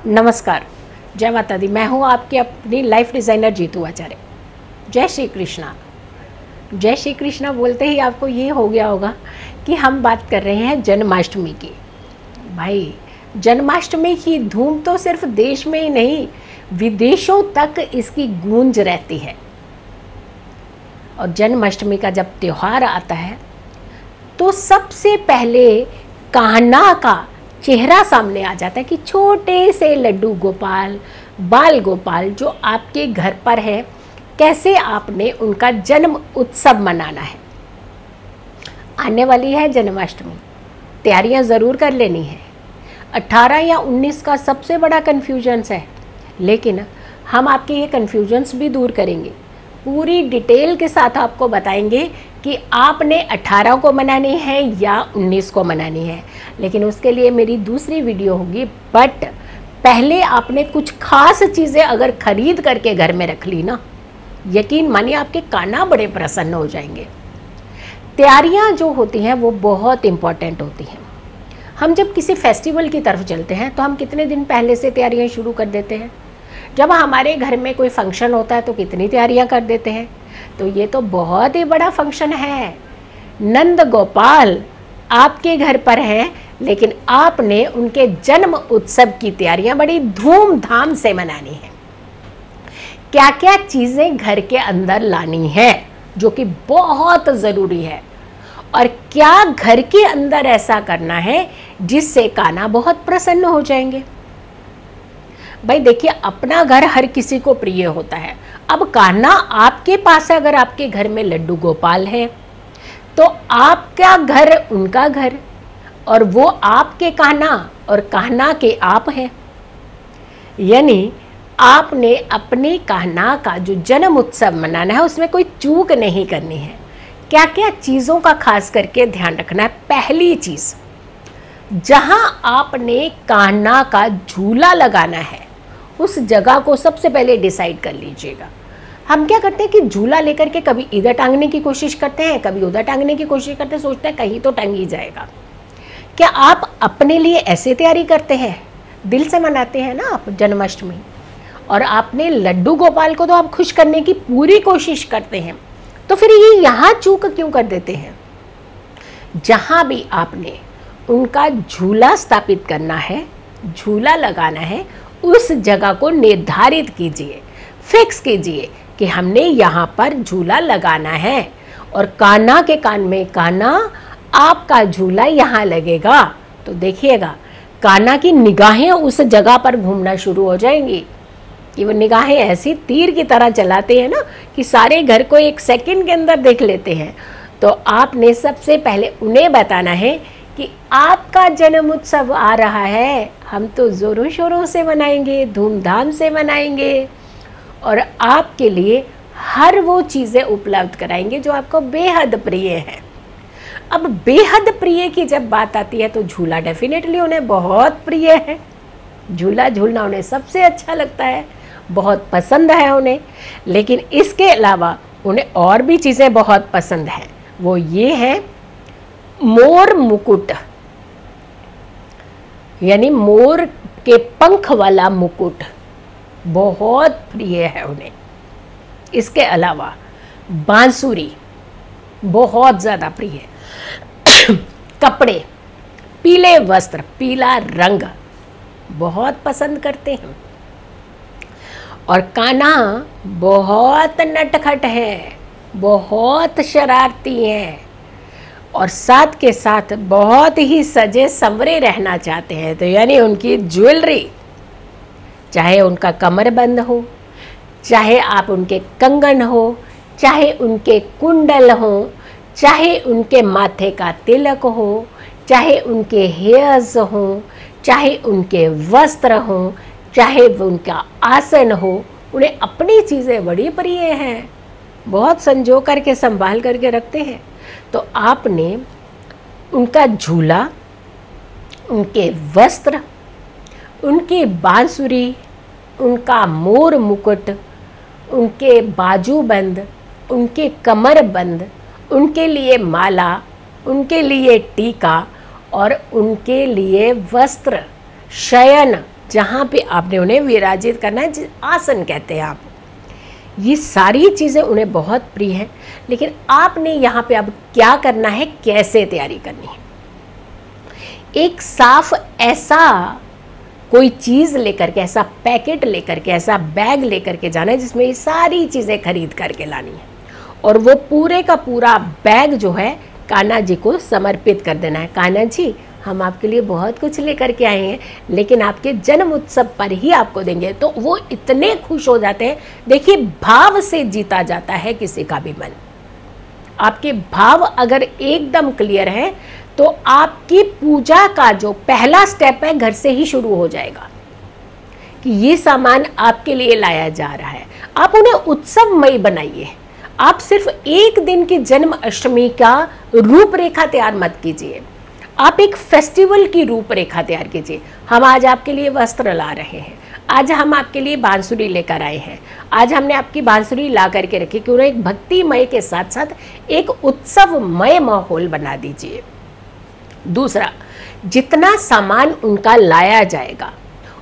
नमस्कार, जय माता दी। मैं हूँ आपकी अपनी लाइफ डिज़ाइनर जीतू आचार्य। जय श्री कृष्णा। जय श्री कृष्णा बोलते ही आपको ये हो गया होगा कि हम बात कर रहे हैं जन्माष्टमी की। भाई, जन्माष्टमी की धूम तो सिर्फ देश में ही नहीं, विदेशों तक इसकी गूंज रहती है। और जन्माष्टमी का जब त्यौहार आता है तो सबसे पहले कान्हा का चेहरा सामने आ जाता है कि छोटे से लड्डू गोपाल, बाल गोपाल जो आपके घर पर है, कैसे आपने उनका जन्म उत्सव मनाना है। आने वाली है जन्माष्टमी, तैयारियां ज़रूर कर लेनी है। 18 या 19 का सबसे बड़ा कन्फ्यूजन्स है, लेकिन हम आपके ये कन्फ्यूजन्स भी दूर करेंगे। पूरी डिटेल के साथ आपको बताएंगे कि आपने 18 को मनानी है या 19 को मनानी है। लेकिन उसके लिए मेरी दूसरी वीडियो होगी। बट पहले आपने कुछ खास चीज़ें अगर खरीद करके घर में रख ली ना, यकीन मानिए आपके कान्हा बड़े प्रसन्न हो जाएंगे। तैयारियां जो होती हैं वो बहुत इम्पॉर्टेंट होती हैं। हम जब किसी फेस्टिवल की तरफ चलते हैं तो हम कितने दिन पहले से तैयारियां शुरू कर देते हैं। जब हमारे घर में कोई फंक्शन होता है तो कितनी तैयारियां कर देते हैं। तो ये तो बहुत ही बड़ा फंक्शन है। नंद गोपाल आपके घर पर हैं, लेकिन आपने उनके जन्म उत्सव की तैयारियां बड़ी धूमधाम से मनानी है। क्या क्या चीज़ें घर के अंदर लानी है जो कि बहुत ज़रूरी है, और क्या घर के अंदर ऐसा करना है जिससे कान्हा बहुत प्रसन्न हो जाएंगे। भाई देखिए, अपना घर हर किसी को प्रिय होता है। अब कान्हा आपके पास है, अगर आपके घर में लड्डू गोपाल है तो आपका घर उनका घर, और वो आपके कान्हा और कान्हा के आप हैं। यानी आपने अपने कान्हा का जो जन्म उत्सव मनाना है उसमें कोई चूक नहीं करनी है। क्या क्या चीज़ों का खास करके ध्यान रखना है। पहली चीज़, जहां आपने कान्हा का झूला लगाना है उस जगह को सबसे पहले डिसाइड कर लीजिएगा। हम क्या करते हैं कि झूला लेकर के कभी इधर टांगने की कोशिश करते हैं, कभी उधर टांगने की कोशिश करते हैं, सोचते हैं कहीं तो टांग ही जाएगा। क्या आप अपने लिए ऐसे तैयारी करते हैं? दिल से मनाते हैं ना आप जन्माष्टमी, और आपने लड्डू गोपाल को तो आप खुश करने की पूरी कोशिश करते हैं, तो फिर ये यहाँ चूक क्यों कर देते हैं? जहाँ भी आपने उनका झूला स्थापित करना है, झूला लगाना है, उस जगह को निर्धारित कीजिए, फिक्स कीजिए कि हमने यहाँ पर झूला लगाना है, और कान्हा के कान में कान्हा आपका झूला यहाँ लगेगा। तो देखिएगा, कान्हा की निगाहें उस जगह पर घूमना शुरू हो जाएंगी कि वो निगाहें ऐसी तीर की तरह चलाते हैं ना कि सारे घर को एक सेकंड के अंदर देख लेते हैं। तो आपने सबसे पहले उन्हें बताना है कि आपका जन्म उत्सव आ रहा है, हम तो ज़ोरों शोरों से मनाएंगे, धूमधाम से मनाएंगे, और आपके लिए हर वो चीज़ें उपलब्ध कराएंगे जो आपको बेहद प्रिय है। अब बेहद प्रिय की जब बात आती है तो झूला डेफिनेटली उन्हें बहुत प्रिय है। झूला झूलना उन्हें सबसे अच्छा लगता है, बहुत पसंद है उन्हें। लेकिन इसके अलावा उन्हें और भी चीज़ें बहुत पसंद हैं। वो ये है मोर मुकुट, यानी मोर के पंख वाला मुकुट बहुत प्रिय है उन्हें। इसके अलावा बांसुरी बहुत ज़्यादा प्रिय है। कपड़े, पीले वस्त्र, पीला रंग बहुत पसंद करते हैं। और कान्हा बहुत नटखट है, बहुत शरारती है, और साथ के साथ बहुत ही सजे संवरे रहना चाहते हैं। तो यानी उनकी ज्वेलरी, चाहे उनका कमरबंद हो, चाहे आप उनके कंगन हो, चाहे उनके कुंडल हो, चाहे उनके माथे का तिलक हो, चाहे उनके हेयर्स हो, चाहे उनके वस्त्र हो, चाहे उनका आसन हो, उन्हें अपनी चीज़ें बड़ी प्रिय हैं, बहुत संजो करके संभाल करके रखते हैं। तो आपने उनका झूला, उनके वस्त्र, उनकी बांसुरी, उनका मोर मुकुट, उनके बाजूबंद, उनके कमरबंद, उनके लिए माला, उनके लिए टीका, और उनके लिए वस्त्र, शयन जहाँ पे आपने उन्हें विराजित करना है, आसन कहते हैं आप। ये सारी चीज़ें उन्हें बहुत प्रिय हैं, लेकिन आपने यहाँ पे अब क्या करना है, कैसे तैयारी करनी है। एक साफ ऐसा कोई चीज़ लेकर के, ऐसा पैकेट लेकर के, ऐसा बैग लेकर के जाना है जिसमें ये सारी चीज़ें खरीद करके लानी है, और वो पूरे का पूरा बैग जो है कान्हा जी को समर्पित कर देना है। कान्हा जी, हम आपके लिए बहुत कुछ लेकर के आए हैं, लेकिन आपके जन्म उत्सव पर ही आपको देंगे। तो वो इतने खुश हो जाते हैं। देखिए, भाव से जीता जाता है किसी का भी मन। आपके भाव अगर एकदम क्लियर है तो आपकी पूजा का जो पहला स्टेप है घर से ही शुरू हो जाएगा कि ये सामान आपके लिए लाया जा रहा है। आप उन्हें उत्सवमय बनाइए। आप सिर्फ एक दिन की जन्म अष्टमी का रूपरेखा तैयार मत कीजिए, आप एक फेस्टिवल की रूपरेखा तैयार कीजिए। हम आज आपके लिए वस्त्र ला रहे हैं, आज हम आपके लिए बांसुरी लेकर आए हैं, आज हमने आपकी बांसुरी ला करके रखी कि उन्हें एक भक्तिमय के साथ साथ एक उत्सवमय माहौल बना दीजिए। दूसरा, जितना सामान उनका लाया जाएगा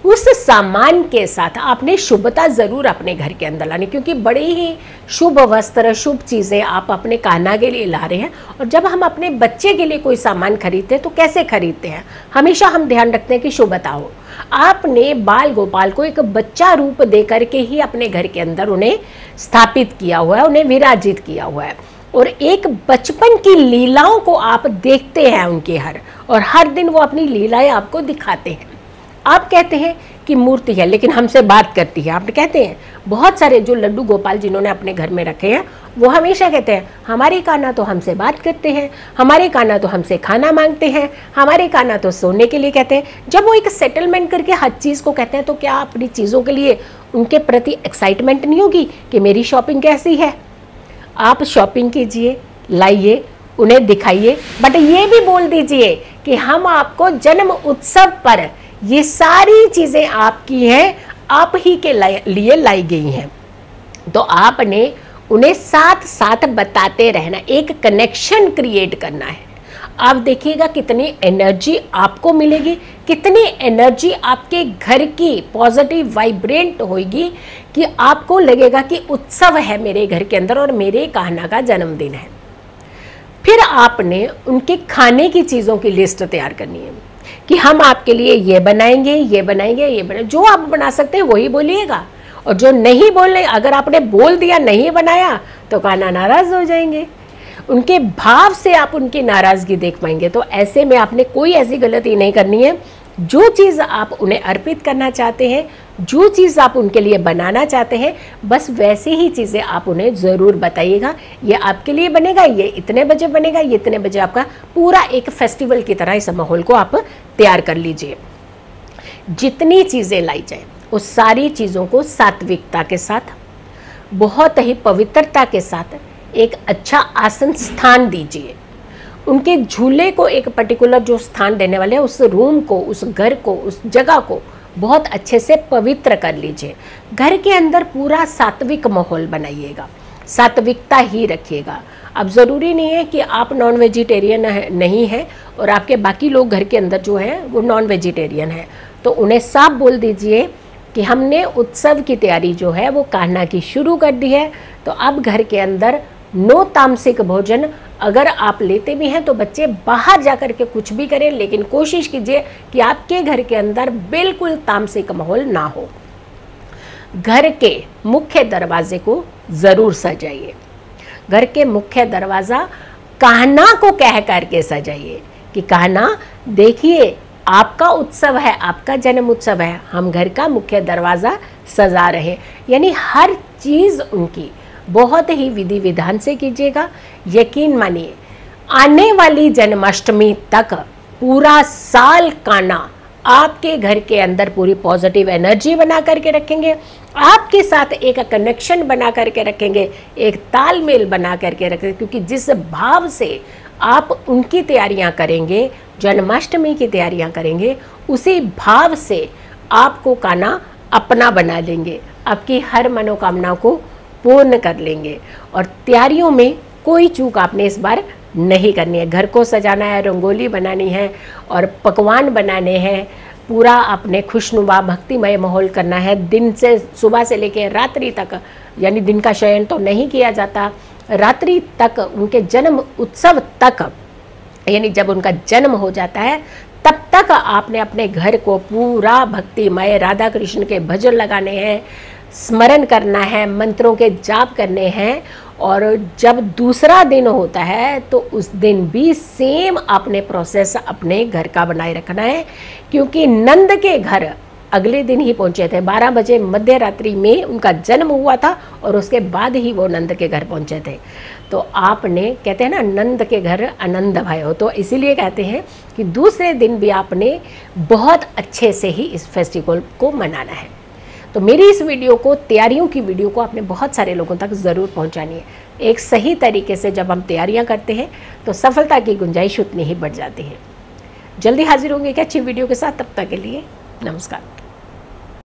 उस सामान के साथ आपने शुभता ज़रूर अपने घर के अंदर लानी, क्योंकि बड़े ही शुभ वस्त्र, शुभ चीज़ें आप अपने कान्हा के लिए ला रहे हैं। और जब हम अपने बच्चे के लिए कोई सामान खरीदते हैं तो कैसे खरीदते हैं, हमेशा हम ध्यान रखते हैं कि शुभता हो। आपने बाल गोपाल को एक बच्चा रूप दे करके ही अपने घर के अंदर उन्हें स्थापित किया हुआ है, उन्हें विराजित किया हुआ है, और एक बचपन की लीलाओं को आप देखते हैं उनके और हर दिन वो अपनी लीलाएं आपको दिखाते हैं। आप कहते हैं कि मूर्ति है लेकिन हमसे बात करती है। आप कहते हैं, बहुत सारे जो लड्डू गोपाल जिन्होंने अपने घर में रखे हैं वो हमेशा कहते हैं, हमारे कान्हा तो हमसे बात करते हैं, हमारे कान्हा तो हमसे खाना मांगते हैं, हमारे कान्हा तो सोने के लिए कहते हैं। जब वो एक सेटलमेंट करके हर चीज़ को कहते हैं तो क्या अपनी चीज़ों के लिए उनके प्रति एक्साइटमेंट नहीं होगी कि मेरी शॉपिंग कैसी है। आप शॉपिंग कीजिए, लाइए, उन्हें दिखाइए, बट ये भी बोल दीजिए कि हम आपको जन्म उत्सव पर ये सारी चीज़ें आपकी हैं, आप ही के लिए लाई गई हैं। तो आपने उन्हें साथ साथ बताते रहना, एक कनेक्शन क्रिएट करना है। आप देखिएगा कितनी एनर्जी आपको मिलेगी, कितनी एनर्जी आपके घर की पॉजिटिव वाइब्रेंट होगी कि आपको लगेगा कि उत्सव है मेरे घर के अंदर और मेरे कान्हा का जन्मदिन है। फिर आपने उनके खाने की चीज़ों की लिस्ट तैयार करनी है कि हम आपके लिए ये बनाएंगे, ये बनाएंगे, ये बनाएंगे। जो आप बना सकते हैं वही बोलिएगा, और जो नहीं बोलने, अगर आपने बोल दिया नहीं बनाया तो कान्हा नाराज़ हो जाएंगे। उनके भाव से आप उनकी नाराज़गी देख पाएंगे। तो ऐसे में आपने कोई ऐसी गलती नहीं करनी है। जो चीज़ आप उन्हें अर्पित करना चाहते हैं, जो चीज़ आप उनके लिए बनाना चाहते हैं, बस वैसे ही चीज़ें आप उन्हें ज़रूर बताइएगा। ये आपके लिए बनेगा, ये इतने बजे बनेगा, ये इतने बजे आपका पूरा एक फेस्टिवल की तरह इस माहौल को आप तैयार कर लीजिए। जितनी चीज़ें लाई जाए उस सारी चीज़ों को सात्विकता के साथ, बहुत ही पवित्रता के साथ एक अच्छा आसन स्थान दीजिए। उनके झूले को एक पर्टिकुलर जो स्थान देने वाले हैं, उस रूम को, उस घर को, उस जगह को बहुत अच्छे से पवित्र कर लीजिए। घर के अंदर पूरा सात्विक माहौल बनाइएगा, सात्विकता ही रखिएगा। अब ज़रूरी नहीं है कि आप नॉन वेजिटेरियन नहीं हैं और आपके बाकी लोग घर के अंदर जो है वो नॉन वेजिटेरियन है, तो उन्हें साफ बोल दीजिए कि हमने उत्सव की तैयारी जो है वो कान्हा की शुरू कर दी है। तो अब घर के अंदर नो तामसिक भोजन। अगर आप लेते भी हैं तो बच्चे बाहर जा कर के कुछ भी करें, लेकिन कोशिश कीजिए कि आपके घर के अंदर बिल्कुल तामसिक माहौल ना हो। घर के मुख्य दरवाजे को ज़रूर सजाइए। घर के मुख्य दरवाज़ा कान्हा को कह करके सजाइए कि कान्हा देखिए, आपका उत्सव है, आपका जन्म उत्सव है, हम घर का मुख्य दरवाज़ा सजा रहे। यानी हर चीज़ उनकी बहुत ही विधि विधान से कीजिएगा। यकीन मानिए, आने वाली जन्माष्टमी तक पूरा साल कान्हा आपके घर के अंदर पूरी पॉजिटिव एनर्जी बना करके रखेंगे, आपके साथ एक कनेक्शन बना करके रखेंगे, एक तालमेल बना करके रखेंगे। क्योंकि जिस भाव से आप उनकी तैयारियां करेंगे, जन्माष्टमी की तैयारियां करेंगे, उसी भाव से आपको कान्हा अपना बना लेंगे, आपकी हर मनोकामना को पूर्ण कर लेंगे। और तैयारियों में कोई चूक आपने इस बार नहीं करनी है। घर को सजाना है, रंगोली बनानी है और पकवान बनाने हैं, पूरा अपने खुशनुमा भक्तिमय माहौल करना है। दिन से सुबह से लेकर रात्रि तक, यानी दिन का शयन तो नहीं किया जाता, रात्रि तक उनके जन्म उत्सव तक, यानी जब उनका जन्म हो जाता है तब तक आपने अपने घर को पूरा भक्तिमय राधा कृष्ण के भजन लगाने हैं, स्मरण करना है, मंत्रों के जाप करने हैं। और जब दूसरा दिन होता है तो उस दिन भी सेम आपने प्रोसेस अपने घर का बनाए रखना है, क्योंकि नंद के घर अगले दिन ही पहुंचे थे। 12 बजे मध्य रात्रि में उनका जन्म हुआ था और उसके बाद ही वो नंद के घर पहुंचे थे। तो आपने, कहते हैं ना, नंद के घर आनंद भयो, तो इसीलिए कहते हैं कि दूसरे दिन भी आपने बहुत अच्छे से ही इस फेस्टिवल को मनाना है। तो मेरी इस वीडियो को, तैयारियों की वीडियो को आपने बहुत सारे लोगों तक ज़रूर पहुंचानी है। एक सही तरीके से जब हम तैयारियां करते हैं तो सफलता की गुंजाइश उतनी ही बढ़ जाती है। जल्दी हाजिर होंगे एक अच्छी वीडियो के साथ, तब तक के लिए नमस्कार।